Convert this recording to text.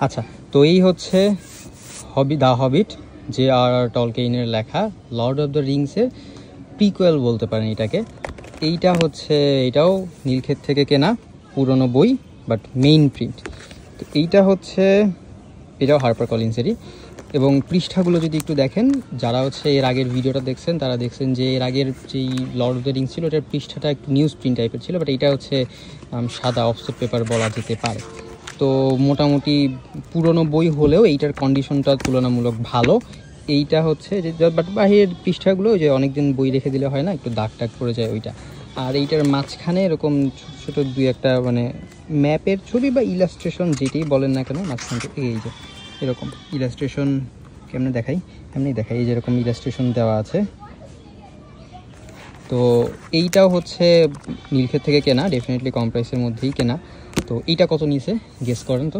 আচ্ছা, তো এই হচ্ছে দ্য হবিট, J.R.R. টলকিনের লেখা লর্ড অফ দ্য রিংসের প্রিকুয়েল বলতে পারেন এটাকে। এটাও নীলক্ষেত থেকে কেনা পুরনো বই, বাট মেইন প্রিন্ট। তো এটাও হার্পার কলিন্সেরই। এবং পৃষ্ঠাগুলো যদি একটু দেখেন, যারা এর আগের ভিডিওটা দেখছেন তারা দেখছেন যে এর আগের যেই লর্ড অফ দ্য রিংস ছিল ওটার পৃষ্ঠাটা একটু নিউজ প্রিন্ট টাইপের ছিল, বাট এইটা সাদা অফসেট পেপার বলা যেতে পারে। তো মোটামুটি পুরনো বই হলেও এইটার কন্ডিশনটা তুলনামূলক ভালো। এইটা বাট বাহিরের পৃষ্ঠাগুলো যে অনেকদিন বই রেখে দিলে হয় না, একটু দাগ টাগ পড়ে যায় ওইটা। আর এইটার মাঝখানে এরকম ছোটো ছোটো দুই একটা ম্যাপের ছবি বা ইলাস্ট্রেশন যেটাই বলেন না কেন, মাঝখান থেকে এই যে এরকম ইলাস্ট্রেশন এমনি দেখাই, এই যে এরকম ইলাস্ট্রেশন দেওয়া আছে। তো এইটাও নীলক্ষেত থেকে কেনা, ডেফিনেটলি কম প্রাইসের মধ্যেই কেনা। তো এইটা কত নিয়েছে গেস করেন তো?